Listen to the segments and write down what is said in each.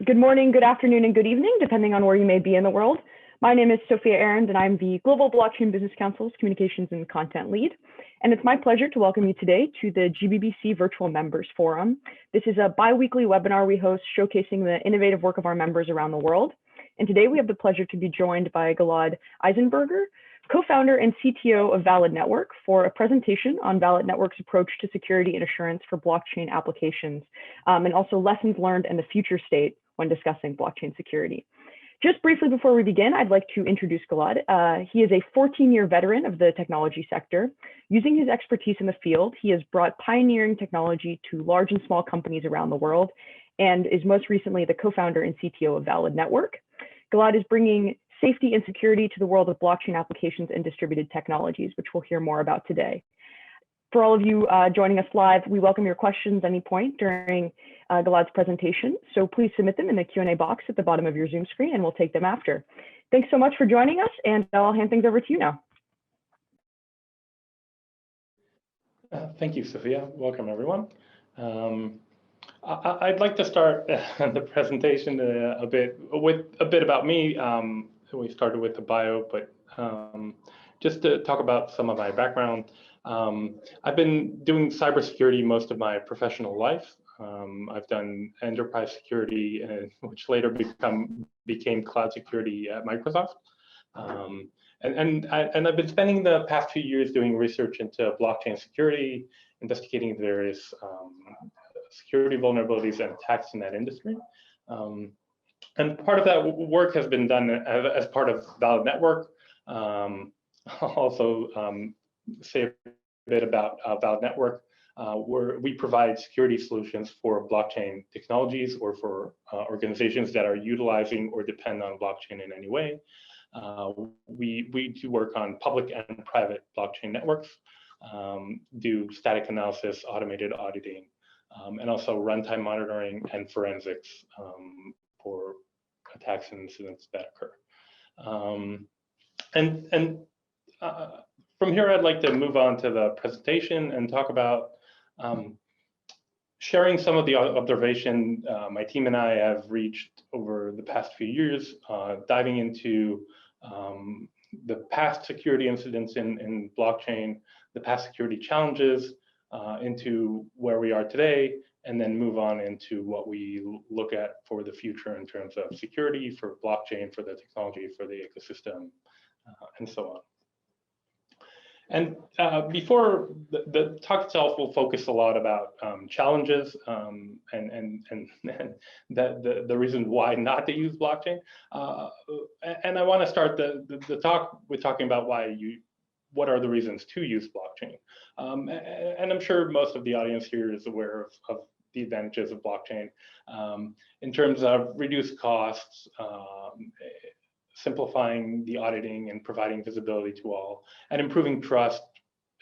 Good morning, good afternoon, and good evening, depending on where you may be in the world. My name is Sophia Arend, and I'm the Global Blockchain Business Council's Communications and Content Lead. And it's my pleasure to welcome you today to the GBBC Virtual Members Forum. This is a bi-weekly webinar we host showcasing the innovative work of our members around the world. And today we have the pleasure to be joined by Gilad Eisenberger, co-founder and CTO of Valid Network, for a presentation on Valid Network's approach to security and assurance for blockchain applications, and also lessons learned and the future state when discussing blockchain security. Just briefly before we begin, I'd like to introduce Gilad. He is a 14-year veteran of the technology sector. Using his expertise in the field, he has brought pioneering technology to large and small companies around the world, and is most recently the co-founder and CTO of Valid Network. Gilad is bringing safety and security to the world of blockchain applications and distributed technologies, which we'll hear more about today. For all of you joining us live, we welcome your questions at any point during Gilad's presentation. So please submit them in the Q&A box at the bottom of your Zoom screen, and we'll take them after. Thanks so much for joining us, and I'll hand things over to you now. Thank you, Sophia. Welcome, everyone. I'd like to start the presentation with a bit about me. We started with the bio, but just to talk about some of my background. I've been doing cybersecurity most of my professional life. I've done enterprise security, which later became cloud security at Microsoft. And I've been spending the past few years doing research into blockchain security, investigating various security vulnerabilities and attacks in that industry. And part of that work has been done as part of Valid Network. I'll also say a bit about Valid Network, where we provide security solutions for blockchain technologies or for organizations that are utilizing or depend on blockchain in any way. We do work on public and private blockchain networks, do static analysis, automated auditing, and also runtime monitoring and forensics for attacks and incidents that occur. From here, I'd like to move on to the presentation and talk about sharing some of the observation my team and I have reached over the past few years, diving into the past security incidents in blockchain, the past security challenges, into where we are today, and then move on into what we look at for the future in terms of security, for blockchain, for the technology, for the ecosystem, and so on. And before the talk itself will focus a lot about challenges and the reason why not to use blockchain. And I want to start the talk with talking about what are the reasons to use blockchain. And I'm sure most of the audience here is aware of the advantages of blockchain in terms of reduced costs, simplifying the auditing and providing visibility to all, and improving trust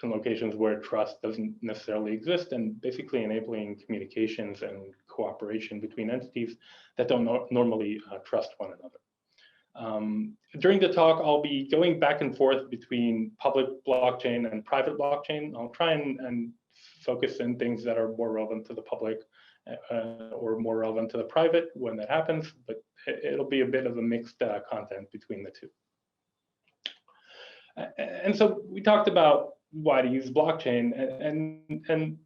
in locations where trust doesn't necessarily exist, and basically enabling communications and cooperation between entities that don't normally trust one another. During the talk, I'll be going back and forth between public blockchain and private blockchain. I'll try and focus in things that are more relevant to the public or more relevant to the private when that happens, but it'll be a bit of a mixed content between the two. And so we talked about why to use blockchain, and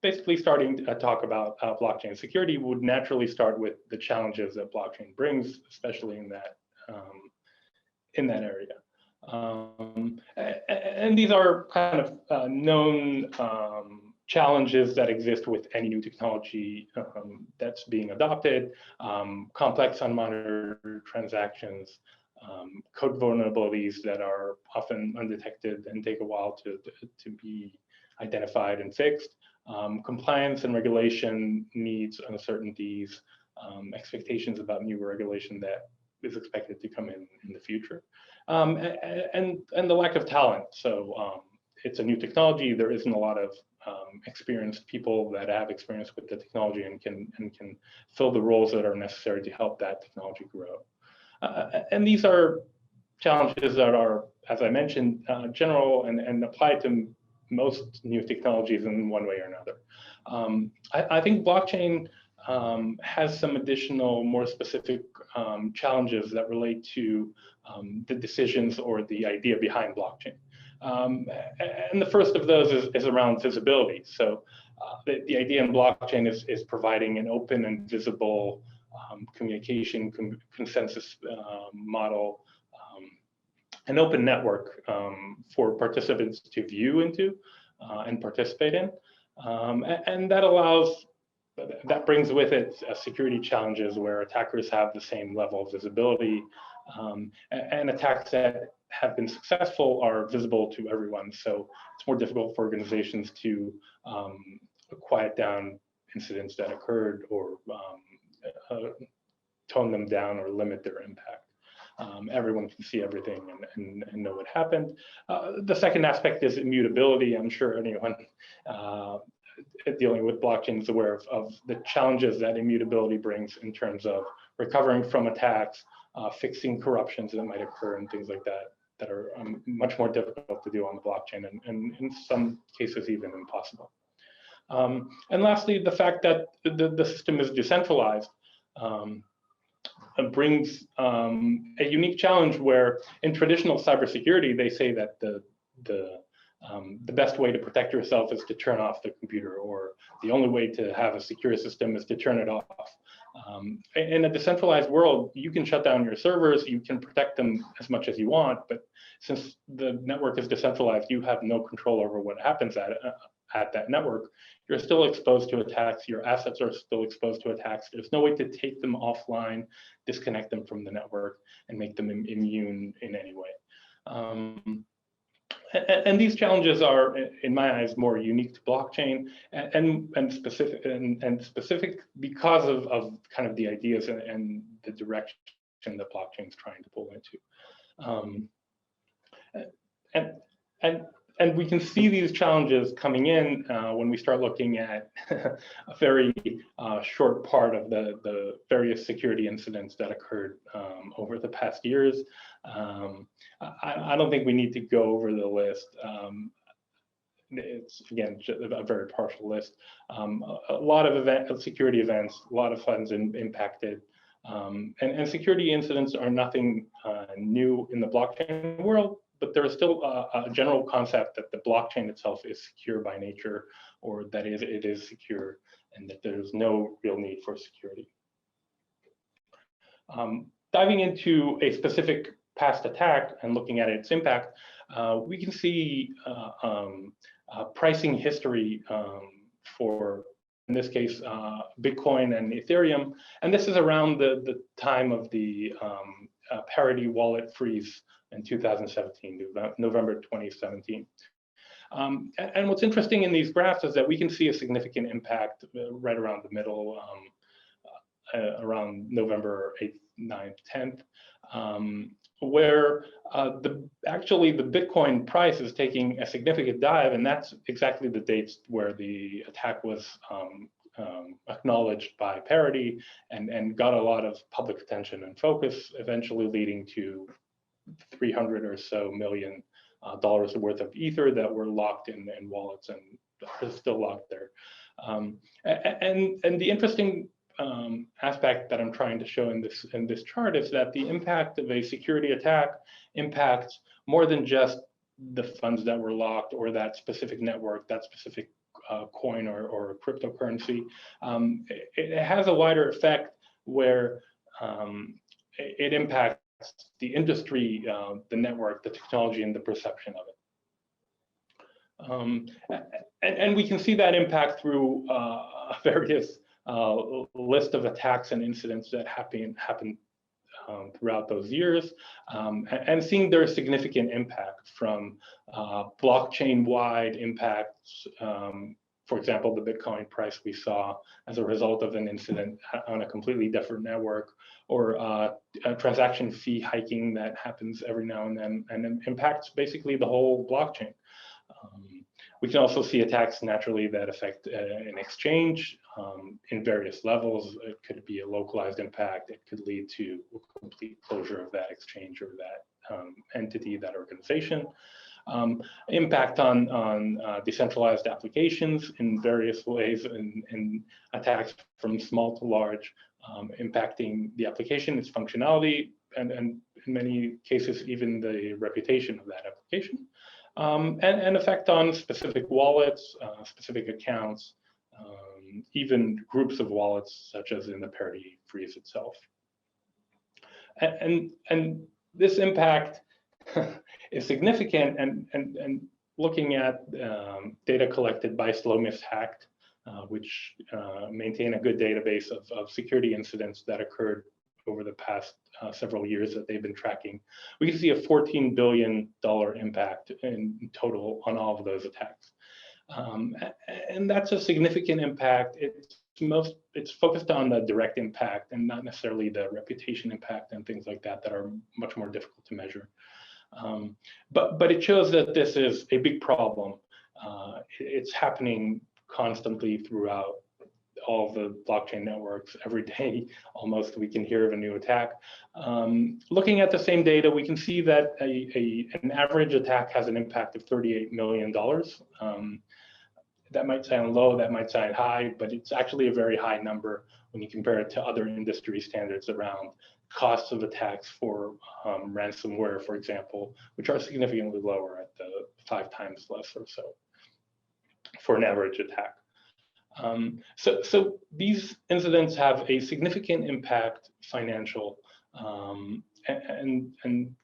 basically starting to talk about blockchain security would naturally start with the challenges that blockchain brings, especially in that area. And these are kind of known challenges that exist with any new technology that's being adopted: complex unmonitored transactions, code vulnerabilities that are often undetected and take a while to be identified and fixed, compliance and regulation needs, uncertainties, expectations about new regulation that is expected to come in the future, and the lack of talent. So it's a new technology. There isn't a lot of experienced people that have experience with the technology and can fill the roles that are necessary to help that technology grow. And these are challenges that are, as I mentioned, general and apply to most new technologies in one way or another. I think blockchain has some additional, more specific challenges that relate to the decisions or the idea behind blockchain. And the first of those is around visibility. So the idea in blockchain is providing an open and visible communication consensus model, an open network for participants to view into and participate in. And that allows, that brings with it security challenges where attackers have the same level of visibility, and attacks that have been successful are visible to everyone. So it's more difficult for organizations to quiet down incidents that occurred or tone them down or limit their impact. Everyone can see everything and know what happened. The second aspect is immutability. I'm sure anyone dealing with blockchain is aware of the challenges that immutability brings in terms of recovering from attacks, fixing corruptions that might occur and things like that, that are much more difficult to do on the blockchain and in some cases even impossible. And lastly, the fact that the system is decentralized brings a unique challenge where in traditional cybersecurity, they say that the best way to protect yourself is to turn off the computer, or the only way to have a secure system is to turn it off. In a decentralized world, you can shut down your servers, you can protect them as much as you want, but since the network is decentralized, you have no control over what happens at that network. You're still exposed to attacks, your assets are still exposed to attacks. There's no way to take them offline, disconnect them from the network, and make them immune in any way. And these challenges are, in my eyes, more unique to blockchain and specific because of kind of the ideas and the direction that blockchain is trying to pull into. And we can see these challenges coming in when we start looking at a very short part of the various security incidents that occurred over the past years. I don't think we need to go over the list. It's, again, a very partial list. A lot of security events, a lot of funds impacted. And security incidents are nothing new in the blockchain world, but there is still a general concept that the blockchain itself is secure by nature, or that it is secure, and that there's no real need for security. Diving into a specific past attack and looking at its impact, we can see pricing history for, in this case, Bitcoin and Ethereum. And this is around the time of the Parity wallet freeze in 2017, November 2017. And what's interesting in these graphs is that we can see a significant impact right around the middle, around November 8th, 9th, 10th, where actually the Bitcoin price is taking a significant dive, and that's exactly the dates where the attack was acknowledged by Parity and got a lot of public attention and focus, eventually leading to $300 or so million worth of Ether that were locked in wallets and are still locked there. And the interesting aspect that I'm trying to show in this chart is that the impact of a security attack impacts more than just the funds that were locked or that specific network, that specific coin or cryptocurrency. It has a wider effect where it impacts the industry, the network, the technology, and the perception of it. And we can see that impact through various list of attacks and incidents that happened throughout those years, and seeing their significant impact from blockchain-wide impacts. For example, the Bitcoin price we saw as a result of an incident on a completely different network, or a transaction fee hiking that happens every now and then and impacts basically the whole blockchain. We can also see attacks naturally that affect an exchange in various levels. It could be a localized impact. It could lead to a complete closure of that exchange or that entity, that organization. impact on decentralized applications in various ways, and attacks from small to large, impacting the application, its functionality, and in many cases, even the reputation of that application, and effect on specific wallets, specific accounts, even groups of wallets, such as in the Parity freeze itself. And this impact is significant, and looking at data collected by Slowmist Hacked, which maintain a good database of security incidents that occurred over the past several years that they've been tracking, we can see a $14 billion impact in total on all of those attacks. And that's a significant impact. It's focused on the direct impact and not necessarily the reputation impact and things like that are much more difficult to measure. But it shows that this is a big problem. It's happening constantly throughout all the blockchain networks. Every day, almost, we can hear of a new attack. Looking at the same data, we can see that an average attack has an impact of $38 million. That might sound low, that might sound high, but it's actually a very high number when you compare it to other industry standards around costs of attacks for ransomware, for example, which are significantly lower at the 5 times less or so for an average attack. So these incidents have a significant impact, financial, and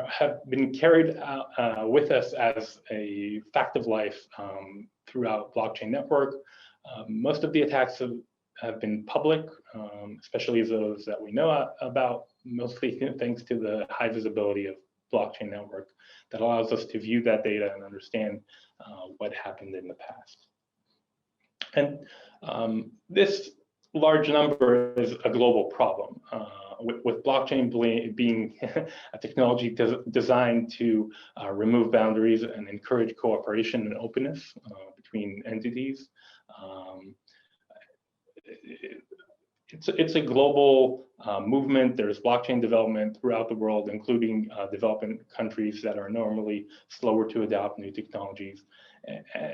have been carried out, with us as a fact of life throughout blockchain network. Most of the attacks have been public, especially those that we know about, mostly thanks to the high visibility of blockchain network that allows us to view that data and understand what happened in the past. And this large number is a global problem, with blockchain being a technology designed to remove boundaries and encourage cooperation and openness between entities. It's a global movement. There's blockchain development throughout the world, including developing countries that are normally slower to adopt new technologies.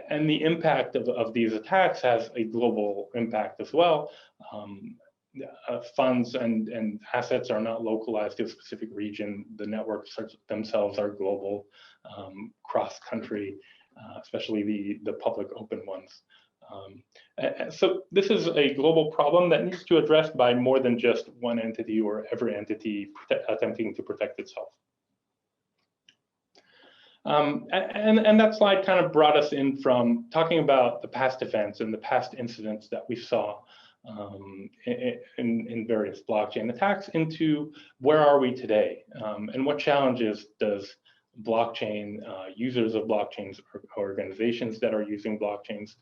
And the impact of these attacks has a global impact as well. Funds and assets are not localized to a specific region. The networks themselves are global, cross-country, especially the public open ones. So this is a global problem that needs to be addressed by more than just one entity or every entity attempting to protect itself. And that slide kind of brought us in from talking about the past events and the past incidents that we saw in various blockchain attacks into where are we today, and what challenges does blockchain users of blockchains, or organizations that are using blockchains,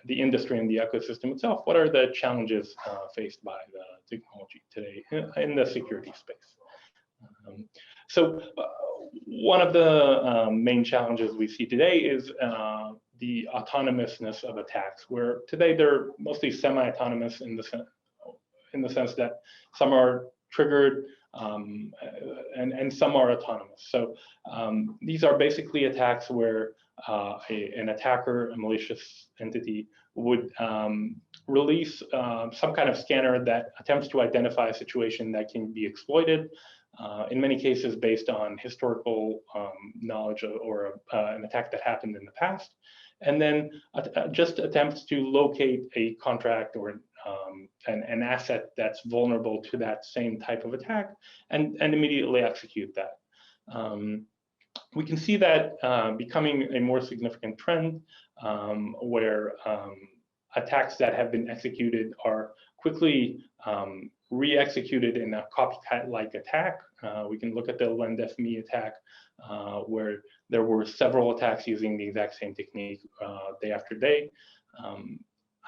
the industry and the ecosystem itself, what are the challenges faced by the technology today in the security space? So one of the main challenges we see today is the autonomousness of attacks, where today they're mostly semi-autonomous in the sense that some are triggered and some are autonomous. So these are basically attacks where an attacker, a malicious entity, would release some kind of scanner that attempts to identify a situation that can be exploited, in many cases based on historical knowledge or an attack that happened in the past, and then just attempts to locate a contract or an asset that's vulnerable to that same type of attack and immediately execute that. We can see that becoming a more significant trend, where attacks that have been executed are quickly re-executed in a copycat-like attack. We can look at the LendFMe attack, where there were several attacks using the exact same technique day after day.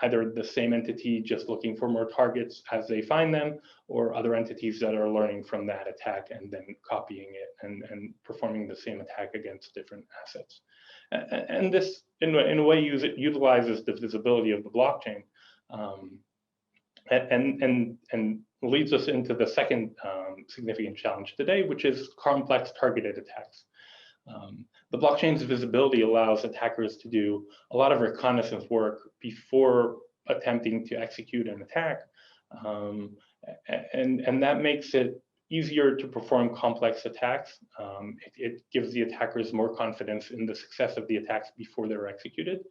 Either the same entity just looking for more targets as they find them, or other entities that are learning from that attack and then copying it and performing the same attack against different assets. And this, in a way, utilizes the visibility of the blockchain, and leads us into the second significant challenge today, which is complex targeted attacks. The blockchain's visibility allows attackers to do a lot of reconnaissance work before attempting to execute an attack, and that makes it easier to perform complex attacks. It gives the attackers more confidence in the success of the attacks before they're executed.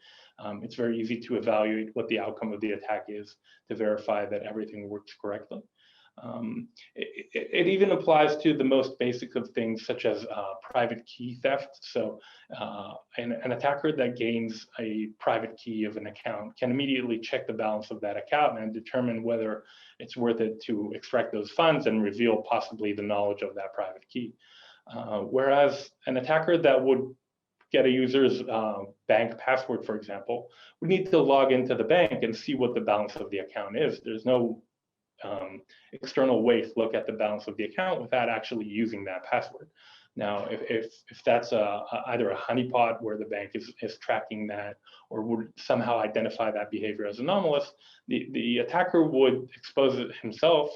It's very easy to evaluate what the outcome of the attack is to verify that everything works correctly. It even applies to the most basic of things, such as private key theft. So an attacker that gains a private key of an account can immediately check the balance of that account and determine whether it's worth it to extract those funds and reveal possibly the knowledge of that private key. Whereas an attacker that would get a user's bank password, for example, would need to log into the bank and see what the balance of the account is. There's no external way to look at the balance of the account without actually using that password. Now, if that's either a honeypot where the bank is tracking that, or would somehow identify that behavior as anomalous, the attacker would expose it himself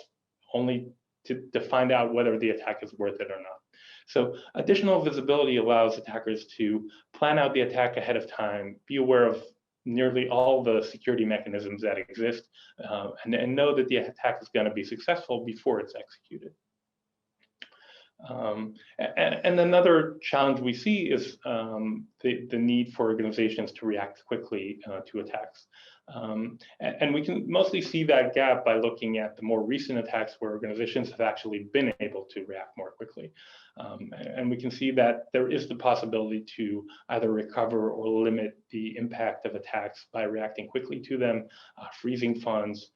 only to find out whether the attack is worth it or not. So additional visibility allows attackers to plan out the attack ahead of time, be aware of nearly all the security mechanisms that exist, and know that the attack is going to be successful before it's executed. And another challenge we see is the need for organizations to react quickly to attacks. And we can mostly see that gap by looking at the more recent attacks where organizations have actually been able to react more quickly. And we can see that there is the possibility to either recover or limit the impact of attacks by reacting quickly to them, freezing funds,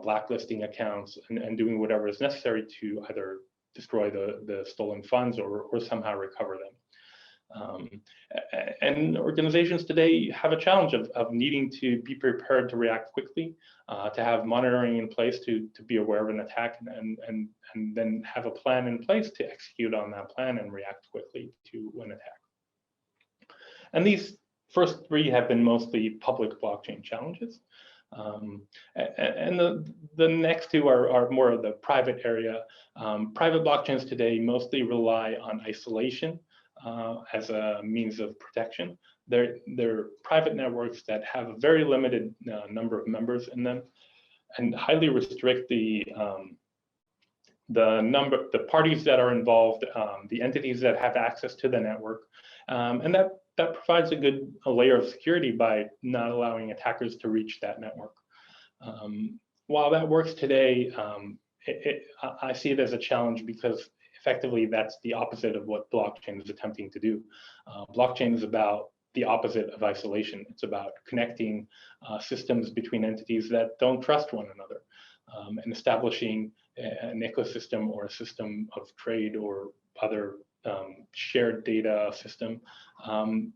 blacklisting accounts, and doing whatever is necessary to either destroy the stolen funds or somehow recover them. And organizations today have a challenge of needing to be prepared to react quickly, to have monitoring in place to be aware of an attack, and then have a plan in place to execute on that plan and react quickly to an attack. And these first three have been mostly public blockchain challenges. And the next two are more of the private area. Private blockchains today mostly rely on isolation as a means of protection. They're private networks that have a very limited number of members in them, and highly restrict the parties that are involved, the entities that have access to the network, and that provides a layer of security by not allowing attackers to reach that network. While that works today, I see it as a challenge because effectively that's the opposite of what blockchain is attempting to do. Blockchain is about the opposite of isolation. It's about connecting systems between entities that don't trust one another, and establishing an ecosystem or a system of trade or other shared data system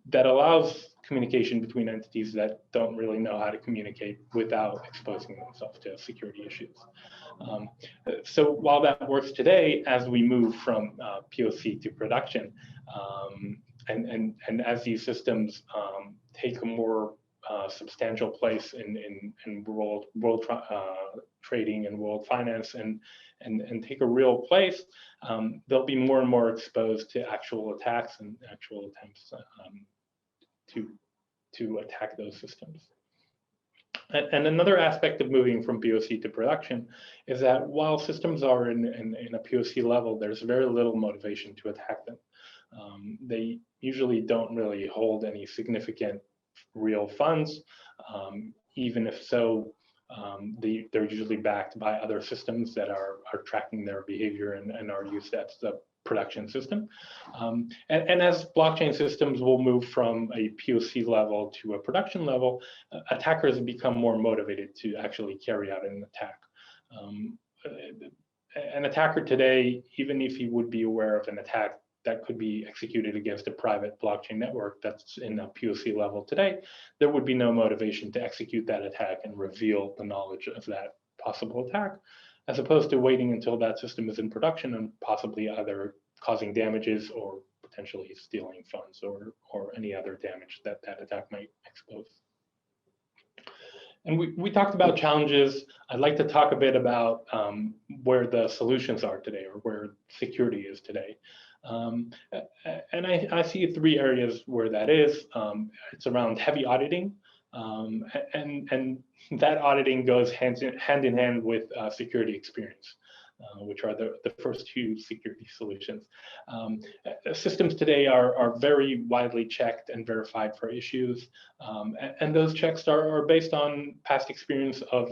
that allows communication between entities that don't really know how to communicate without exposing themselves to security issues. So while that works today, as we move from POC to production, and as these systems take a more substantial place in world trading and world finance and take a real place, they'll be more and more exposed to actual attacks and actual attempts to attack those systems. And another aspect of moving from POC to production is that while systems are in a POC level, there's very little motivation to attack them. They usually don't really hold any significant real funds. Even if so, they're usually backed by other systems that are tracking their behavior and are used as the production system. And as blockchain systems will move from a POC level to a production level, attackers become more motivated to actually carry out an attack. An attacker today, even if he would be aware of an attack that could be executed against a private blockchain network that's in a POC level today, there would be no motivation to execute that attack and reveal the knowledge of that possible attack, as opposed to waiting until that system is in production and possibly either causing damages or potentially stealing funds or any other damage that attack might expose. And we talked about challenges. I'd like to talk a bit about where the solutions are today, or where security is today. And I see three areas where that is. It's around heavy auditing, and that auditing goes hand in hand with security experience, which are the first two security solutions. Systems today are very widely checked and verified for issues, and those checks are based on past experience of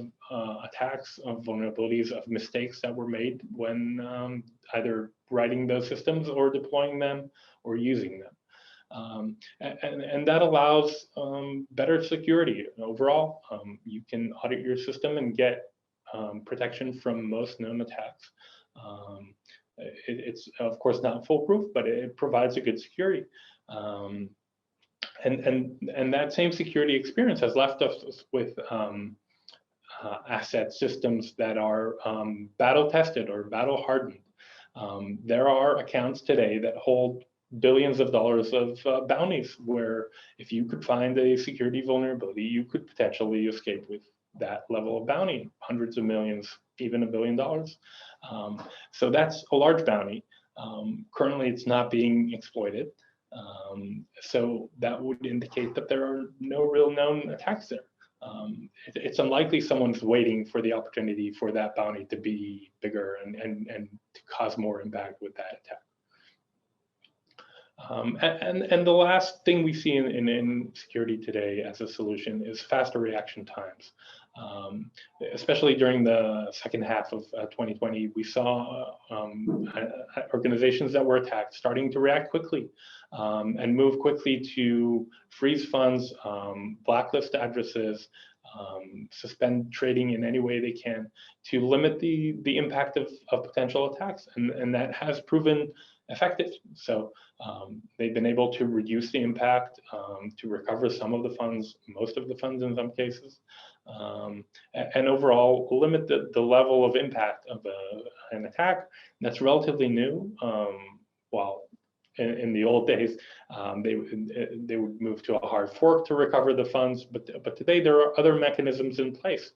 attacks, of vulnerabilities, of mistakes that were made when either writing those systems or deploying them or using them. And that allows better security overall. You can audit your system and get protection from most known attacks. It's of course not foolproof, but it provides a good security. And that same security experience has left us with asset systems that are battle tested or battle hardened. There are accounts today that hold billions of dollars of bounties, where if you could find a security vulnerability, you could potentially escape with that level of bounty, hundreds of millions, even $1 billion. So that's a large bounty. Currently, it's not being exploited. So that would indicate that there are no real known attacks there. It's unlikely someone's waiting for the opportunity for that bounty to be bigger and to cause more impact with that attack. And the last thing we see in security today as a solution is faster reaction times. Especially during the second half of 2020, we saw organizations that were attacked starting to react quickly and move quickly to freeze funds, blacklist addresses, suspend trading in any way they can to limit the impact of potential attacks. And that has proven effective. So they've been able to reduce the impact, to recover some of the funds, most of the funds in some cases, and overall limit the level of impact of an attack that's relatively new. While in the old days, they would move to a hard fork to recover the funds, but today there are other mechanisms in place.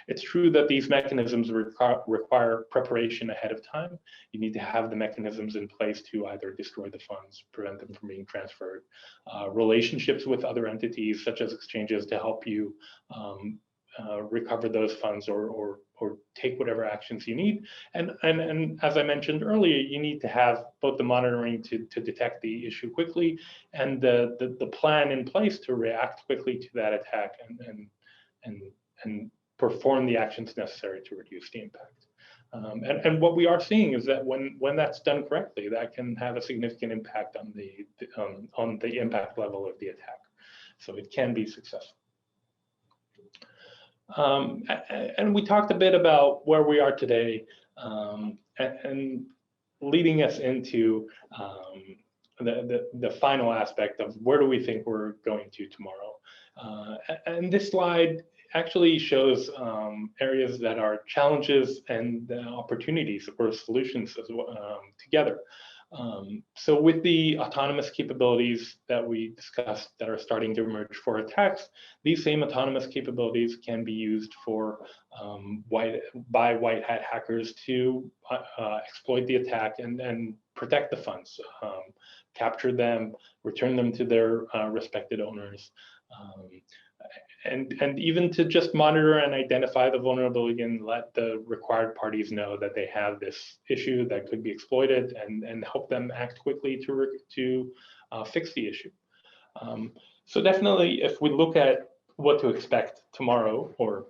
It's true that these mechanisms require preparation ahead of time. You need to have the mechanisms in place to either destroy the funds, prevent them from being transferred, relationships with other entities such as exchanges to help you recover those funds or take whatever actions you need. And as I mentioned earlier, you need to have both the monitoring to detect the issue quickly and the plan in place to react quickly to that attack and perform the actions necessary to reduce the impact. And what we are seeing is that when that's done correctly, that can have a significant impact on the impact level of the attack. So it can be successful. And we talked a bit about where we are today, and leading us into the final aspect of where do we think we're going to tomorrow. And this slide actually shows areas that are challenges and opportunities or solutions as well, together. So with the autonomous capabilities that we discussed that are starting to emerge for attacks, these same autonomous capabilities can be used for by white hat hackers to exploit the attack and protect the funds, capture them, return them to their respected owners. And even to just monitor and identify the vulnerability and let the required parties know that they have this issue that could be exploited and help them act quickly to fix the issue. So definitely, if we look at what to expect tomorrow or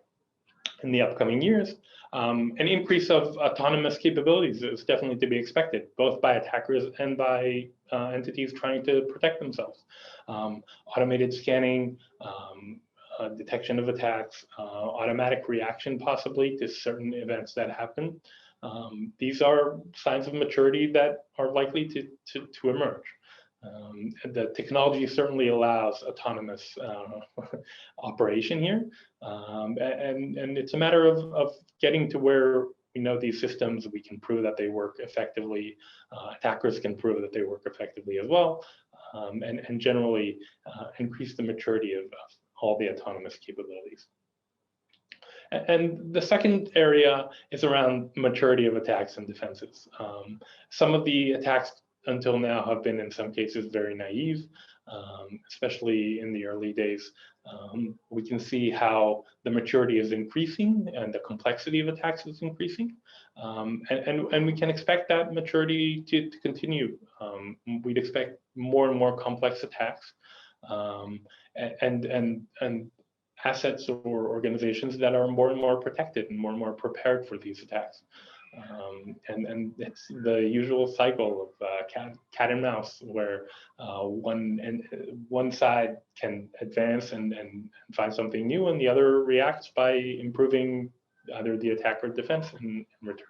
in the upcoming years, an increase of autonomous capabilities is definitely to be expected, both by attackers and by entities trying to protect themselves. Automated scanning, detection of attacks, automatic reaction possibly to certain events that happen. These are signs of maturity that are likely to emerge. The technology certainly allows autonomous operation here, and it's a matter of getting to where we know these systems, we can prove that they work effectively, attackers can prove that they work effectively as well, and generally increase the maturity of all the autonomous capabilities. And the second area is around maturity of attacks and defenses. Some of the attacks until now have been, in some cases, very naive, especially in the early days. We can see how the maturity is increasing and the complexity of attacks is increasing. And we can expect that maturity to continue. We'd expect more and more complex attacks and assets or organizations that are more and more protected and more prepared for these attacks. And it's the usual cycle of cat and mouse, where one side can advance and find something new, and the other reacts by improving either the attack or defense in return.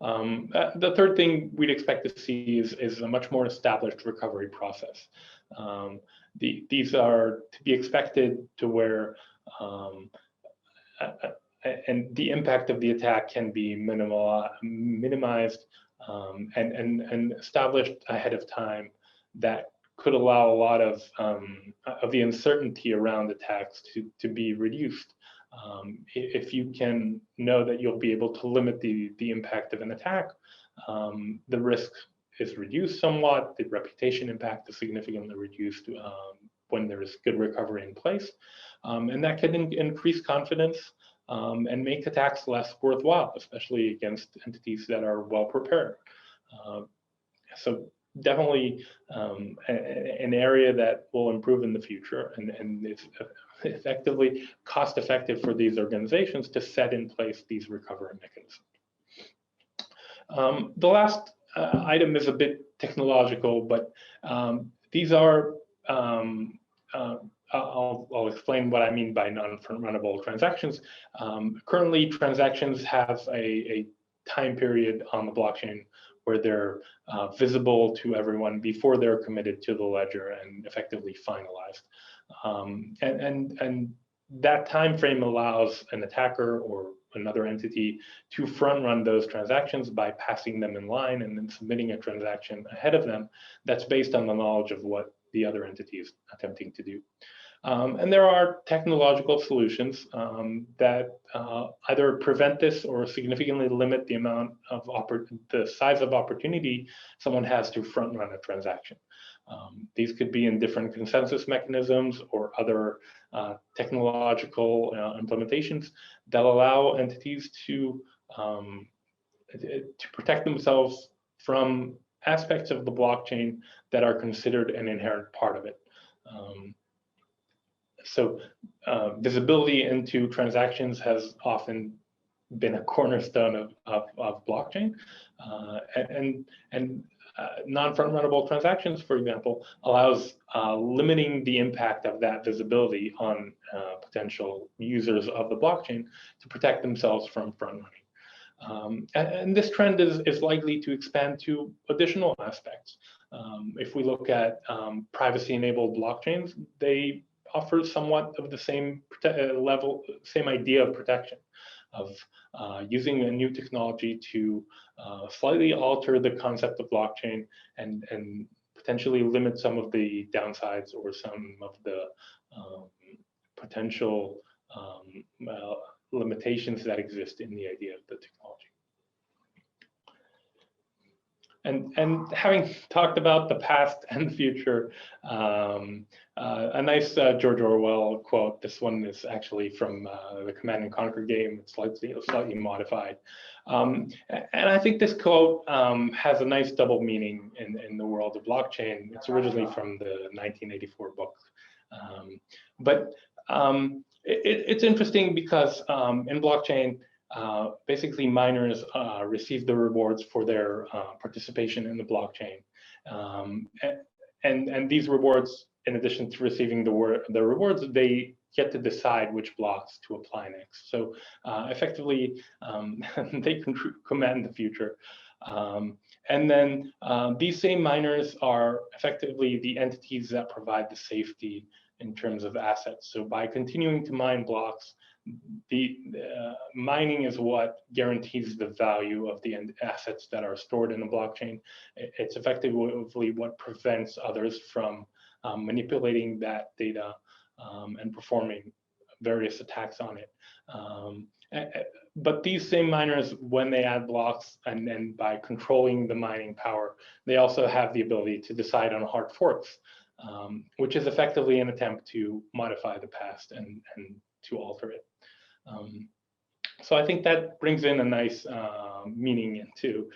The third thing we'd expect to see is a much more established recovery process. These are to be expected to where and the impact of the attack can be minimized and established ahead of time. That could allow a lot of the uncertainty around attacks to be reduced. If you can know that you'll be able to limit the impact of an attack, the risk is reduced somewhat, the reputation impact is significantly reduced when there is good recovery in place. And that can increase confidence and make attacks less worthwhile, especially against entities that are well prepared. So definitely an area that will improve in the future, and it's effectively cost-effective for these organizations to set in place these recovery mechanisms. The last item is a bit technological, but these are I'll explain what I mean by non-front-runnable transactions. Currently, transactions have a time period on the blockchain where they're visible to everyone before they're committed to the ledger and effectively finalized. And that time frame allows an attacker or another entity to front-run those transactions by passing them in line and then submitting a transaction ahead of them that's based on the knowledge of what the other entity is attempting to do. And there are technological solutions that either prevent this or significantly limit the amount of the size of opportunity someone has to front-run a transaction. These could be in different consensus mechanisms or other technological implementations that allow entities to protect themselves from aspects of the blockchain that are considered an inherent part of it. So visibility into transactions has often been a cornerstone of blockchain, and non-front-runnable transactions, for example, allows limiting the impact of that visibility on potential users of the blockchain to protect themselves from front-running. And this trend is likely to expand to additional aspects. If we look at privacy-enabled blockchains, they offer somewhat of the same same idea of protection, of using a new technology to slightly alter the concept of blockchain and potentially limit some of the downsides or some of the potential limitations that exist in the idea of the technology. And having talked about the past and the future, a nice George Orwell quote. This one is actually from the Command and Conquer game. It's slightly modified. And I think this quote has a nice double meaning in the world of blockchain. It's originally from the 1984 book. But it's interesting because in blockchain, basically miners receive the rewards for their participation in the blockchain. And these rewards, in addition to receiving the rewards, they get to decide which blocks to apply next. So effectively, they can command the future. And then these same miners are effectively the entities that provide the safety in terms of assets. So by continuing to mine blocks, the mining is what guarantees the value of the assets that are stored in the blockchain. It's effectively what prevents others from manipulating that data and performing various attacks on it. But these same miners, when they add blocks and by controlling the mining power, they also have the ability to decide on hard forks, which is effectively an attempt to modify the past and to alter it. So I think that brings in a nice meaning into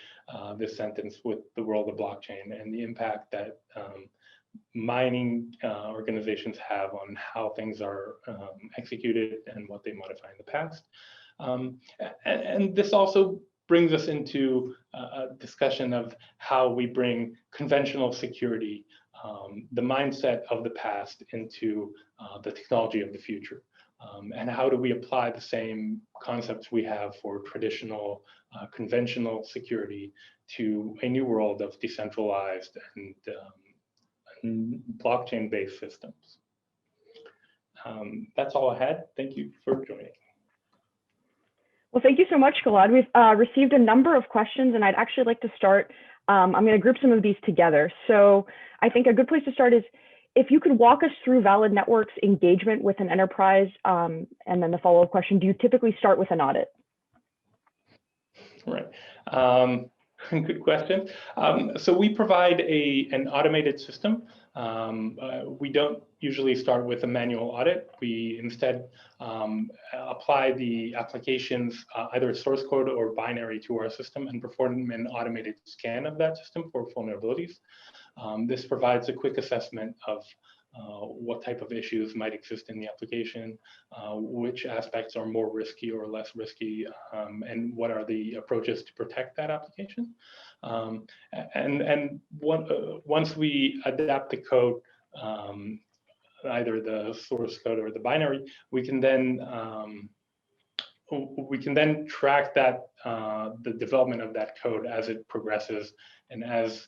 this sentence with the world of blockchain and the impact that mining organizations have on how things are executed and what they modify in the past. And this also brings us into a discussion of how we bring conventional security, the mindset of the past, into the technology of the future. And how do we apply the same concepts we have for traditional, conventional security to a new world of decentralized and blockchain-based systems. That's all I had. Thank you for joining. Well, thank you so much, Gilad. We've received a number of questions, and I'd actually like to start. I'm going to group some of these together. So I think a good place to start is if you could walk us through Valid Network's engagement with an enterprise, and then the follow-up question, do you typically start with an audit? Right. Good question. So we provide an automated system. We don't usually start with a manual audit. We instead apply the application's either source code or binary to our system and perform an automated scan of that system for vulnerabilities. This provides a quick assessment of what type of issues might exist in the application, which aspects are more risky or less risky, and what are the approaches to protect that application. Once we adapt the code, either the source code or the binary, we can then track that the development of that code as it progresses, and as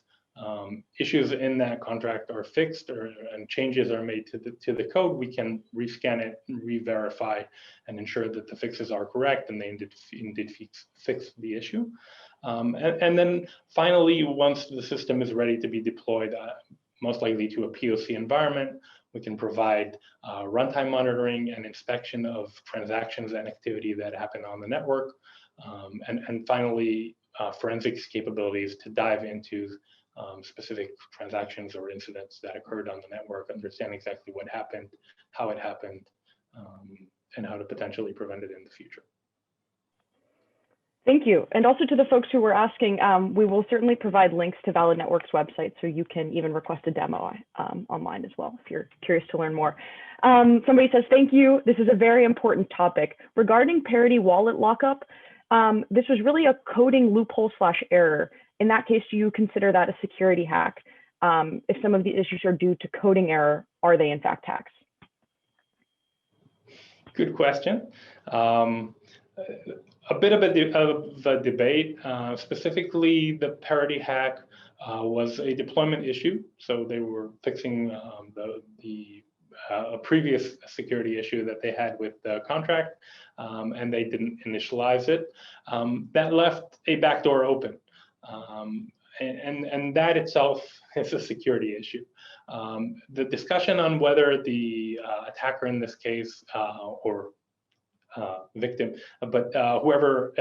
issues in that contract are fixed and changes are made to the code, we can rescan it and re-verify and ensure that the fixes are correct and they indeed fix the issue. And then finally, once the system is ready to be deployed, most likely to a POC environment, we can provide runtime monitoring and inspection of transactions and activity that happen on the network. And finally, forensics capabilities to dive into specific transactions or incidents that occurred on the network, understand exactly what happened, how it happened, and how to potentially prevent it in the future. Thank you. And also to the folks who were asking, we will certainly provide links to Valid Network's website, so you can even request a demo online as well if you're curious to learn more. Somebody says, thank you. This is a very important topic. Regarding Parity wallet lockup, this was really a coding loophole / error. In that case, do you consider that a security hack? If some of the issues are due to coding error, are they in fact hacks? Good question. A bit of a debate. Specifically, the Parity hack was a deployment issue. So they were fixing a previous security issue that they had with the contract, and they didn't initialize it. That left a backdoor open. And that itself is a security issue. The discussion on whether the attacker in this case, or victim, but whoever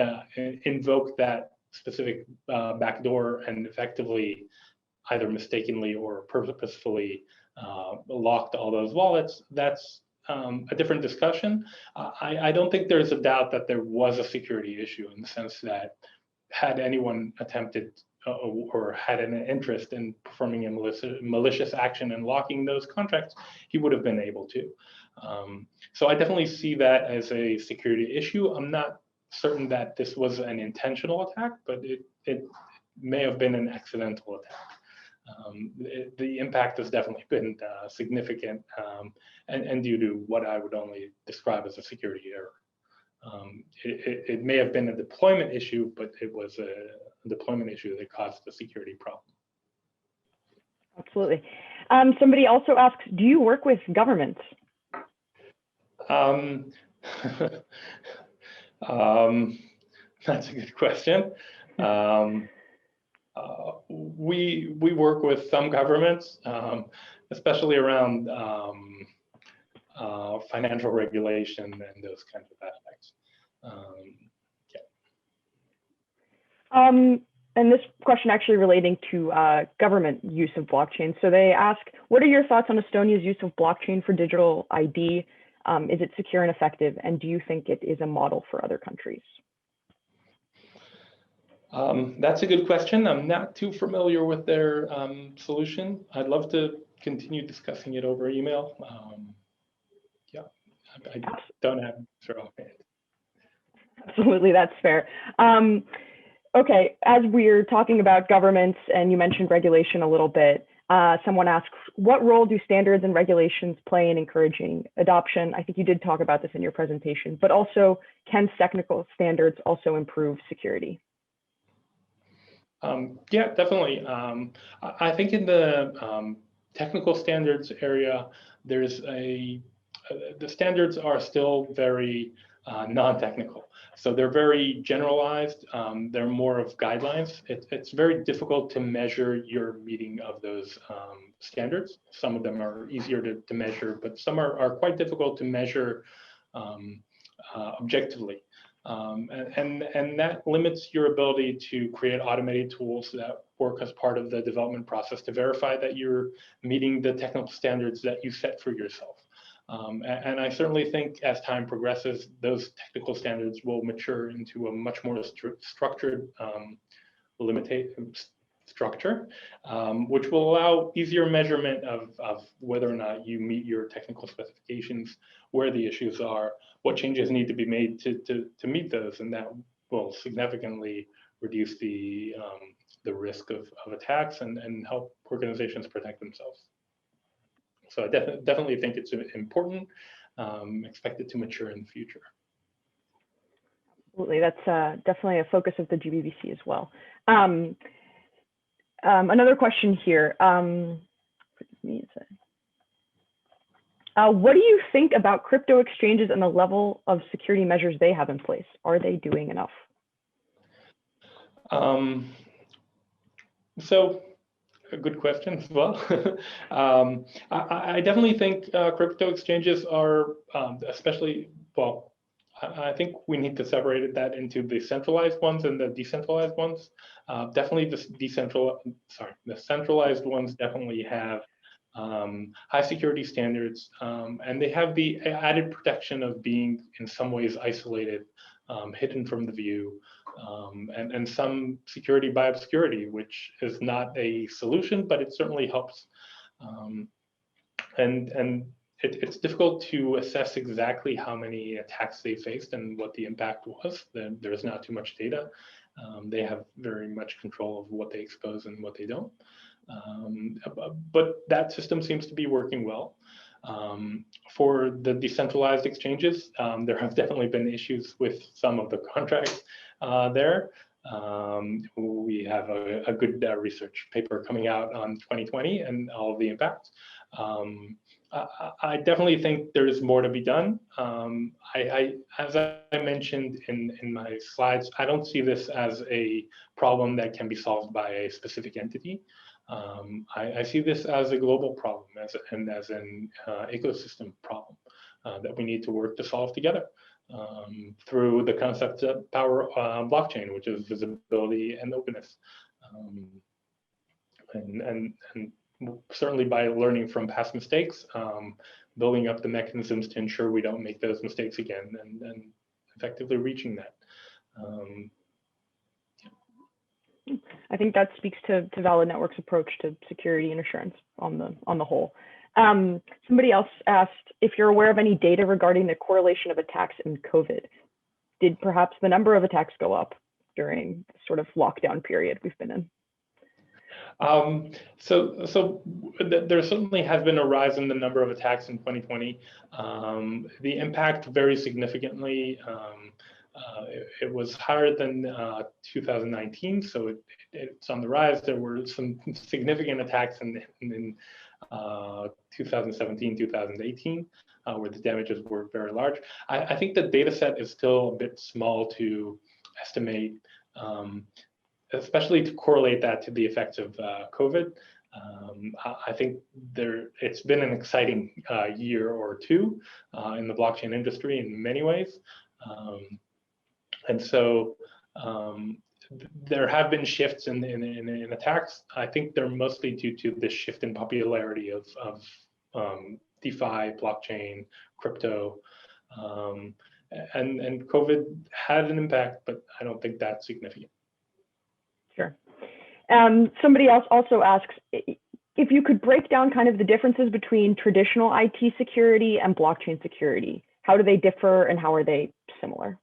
invoked that specific backdoor and effectively, either mistakenly or purposefully, locked all those wallets, that's a different discussion. I don't think there's a doubt that there was a security issue, in the sense that had anyone attempted or had an interest in performing a malicious action and locking those contracts, he would have been able to. So I definitely see that as a security issue. I'm not certain that this was an intentional attack, but it may have been an accidental attack. The impact has definitely been significant, and due to what I would only describe as a security error. It may have been a deployment issue, but it was a deployment issue that caused the security problem. Absolutely. Somebody also asks, do you work with governments? That's a good question. We work with some governments, especially around financial regulation, and those kinds of aspects. And this question actually relating to government use of blockchain. So they ask, what are your thoughts on Estonia's use of blockchain for digital ID? Is it secure and effective? And do you think it is a model for other countries? That's a good question. I'm not too familiar with their solution. I'd love to continue discussing it over email. I don't have an answer offhand. Absolutely, that's fair. Okay, as we're talking about governments and you mentioned regulation a little bit, someone asked, what role do standards and regulations play in encouraging adoption? I think you did talk about this in your presentation, but also can technical standards also improve security? Yeah, definitely. I think in the technical standards area, there's the standards are still very non-technical. So they're very generalized. They're more of guidelines. It's very difficult to measure your meeting of those standards. Some of them are easier to measure, but some are quite difficult to measure objectively. And that limits your ability to create automated tools that work as part of the development process to verify that you're meeting the technical standards that you set for yourself. And I certainly think as time progresses, those technical standards will mature into a much more structured structure, which will allow easier measurement of whether or not you meet your technical specifications, where the issues are, what changes need to be made to meet those, and that will significantly reduce the risk of attacks and help organizations protect themselves. So I definitely think it's important, expect it to mature in the future. Absolutely, that's definitely a focus of the GBBC as well. Another question here. What do you think about crypto exchanges and the level of security measures they have in place? Are they doing enough? So a good question as well. I definitely think crypto exchanges are, especially, well, I think we need to separate that into the centralized ones and the decentralized ones. Definitely the centralized ones definitely have high security standards, and they have the added protection of being in some ways isolated, hidden from the view, and some security by obscurity, which is not a solution, but it certainly helps. And it's difficult to assess exactly how many attacks they faced and what the impact was. There's not too much data. They have very much control of what they expose and what they don't. But that system seems to be working well. For the decentralized exchanges, there have definitely been issues with some of the contracts there. We have a good research paper coming out on 2020 and all of the impacts. I definitely think there's more to be done. As I mentioned in my slides, I don't see this as a problem that can be solved by a specific entity. I see this as a global problem and as an ecosystem problem that we need to work to solve together through the concept of power blockchain, which is visibility and openness. And certainly by learning from past mistakes, building up the mechanisms to ensure we don't make those mistakes again and effectively reaching that. I think that speaks to Valid Network's approach to security and assurance on the whole. Somebody else asked if you're aware of any data regarding the correlation of attacks in COVID. Did perhaps the number of attacks go up during the sort of lockdown period we've been in? So there certainly has been a rise in the number of attacks in 2020. The impact varies significantly. It was higher than 2019, so it's on the rise. There were some significant attacks in 2017, 2018, where the damages were very large. I think the data set is still a bit small to estimate, especially to correlate that to the effects of COVID. I think it's been an exciting year or two in the blockchain industry in many ways. And so there have been shifts in attacks. I think they're mostly due to the shift in popularity of DeFi, blockchain, crypto, and COVID had an impact, but I don't think that's significant. Sure. Somebody else also asks if you could break down kind of the differences between traditional IT security and blockchain security. How do they differ and how are they similar?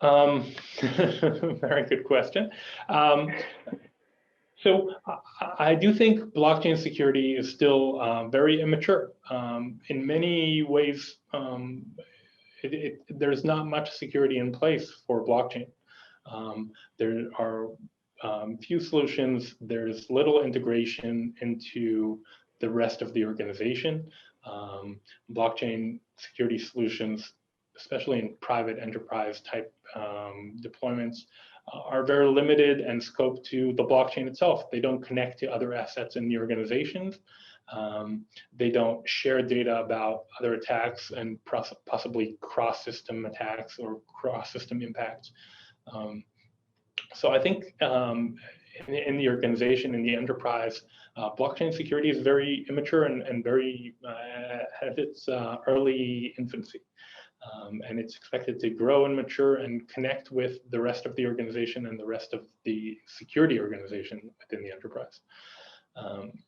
Very good question. So I do think blockchain security is still very immature. In many ways, there's not much security in place for blockchain. There are few solutions. There's little integration into the rest of the organization. Blockchain security solutions, especially in private enterprise type deployments, are very limited and scoped to the blockchain itself. They don't connect to other assets in the organizations. They don't share data about other attacks and possibly cross-system attacks or cross-system impacts. So I think in the organization, in the enterprise, blockchain security is very immature and very at its early infancy. And it's expected to grow and mature and connect with the rest of the organization and the rest of the security organization within the enterprise.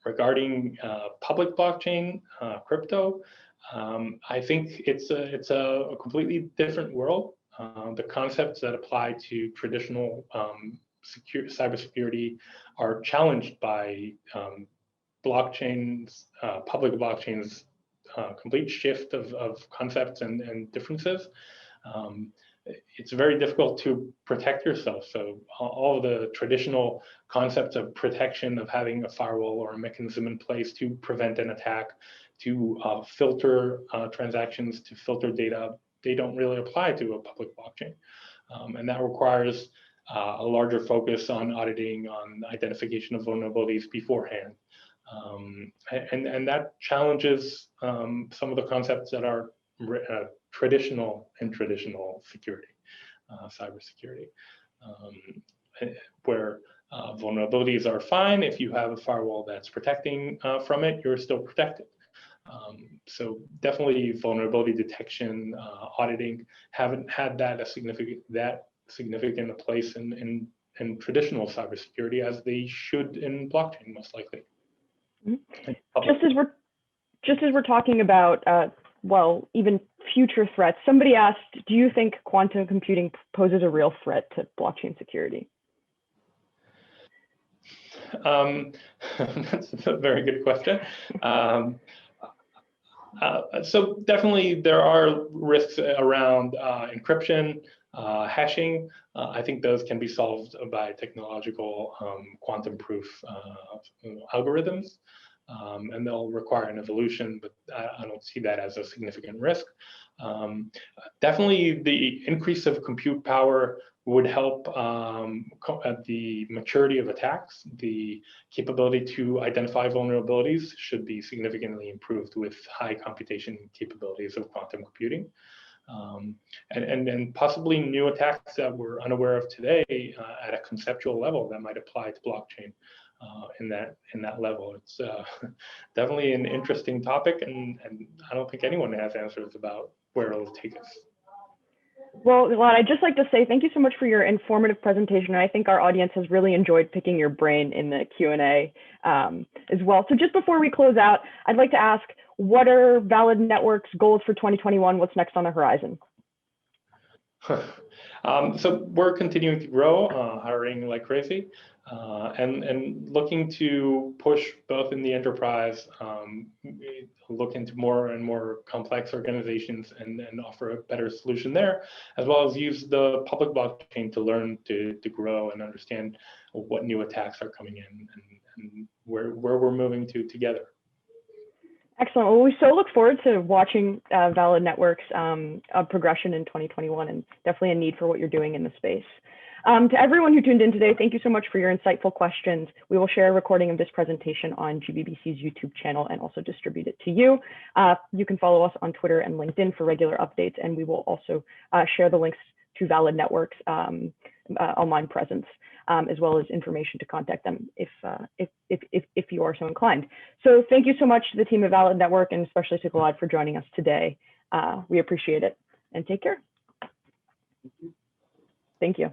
Regarding public blockchain, crypto, I think it's a completely different world. The concepts that apply to traditional cybersecurity are challenged by blockchains, public blockchains, complete shift of concepts and differences. It's very difficult to protect yourself. So all of the traditional concepts of protection, of having a firewall or a mechanism in place to prevent an attack, to filter transactions, to filter data, they don't really apply to a public blockchain. And that requires a larger focus on auditing, on identification of vulnerabilities beforehand. And that challenges some of the concepts that are traditional in traditional security, cybersecurity, where vulnerabilities are fine. If you have a firewall that's protecting from it, you're still protected. So definitely vulnerability detection, auditing haven't had that significant a place in traditional cybersecurity as they should in blockchain, most likely. Just as we're talking about, well, even future threats, somebody asked, do you think quantum computing poses a real threat to blockchain security? That's a very good question. So definitely there are risks around encryption, hashing. I think those can be solved by technological quantum proof algorithms. And they'll require an evolution, but I don't see that as a significant risk. Definitely the increase of compute power would help at the maturity of attacks. The capability to identify vulnerabilities should be significantly improved with high computation capabilities of quantum computing. And possibly new attacks that we're unaware of today at a conceptual level that might apply to blockchain in that level. It's definitely an interesting topic, and I don't think anyone has answers about where it'll take us. Well, Gilad, I'd just like to say thank you so much for your informative presentation. I think our audience has really enjoyed picking your brain in the Q&A as well. So just before we close out, I'd like to ask, what are Valid Network's goals for 2021? What's next on the horizon? So we're continuing to grow, hiring like crazy, and looking to push both in the enterprise, look into more and more complex organizations and offer a better solution there, as well as use the public blockchain to learn to grow and understand what new attacks are coming in and where we're moving to together. Excellent. Well, we so look forward to watching Valid Network's progression in 2021, and definitely a need for what you're doing in the space. To everyone who tuned in today, thank you so much for your insightful questions. We will share a recording of this presentation on GBBC's YouTube channel and also distribute it to you. You can follow us on Twitter and LinkedIn for regular updates, and we will also share the links to Valid Network's online presence, as well as information to contact them if you are so inclined. So thank you so much to the team of Valid Network, and especially to Gilad for joining us today. We appreciate it, and take care. Thank you.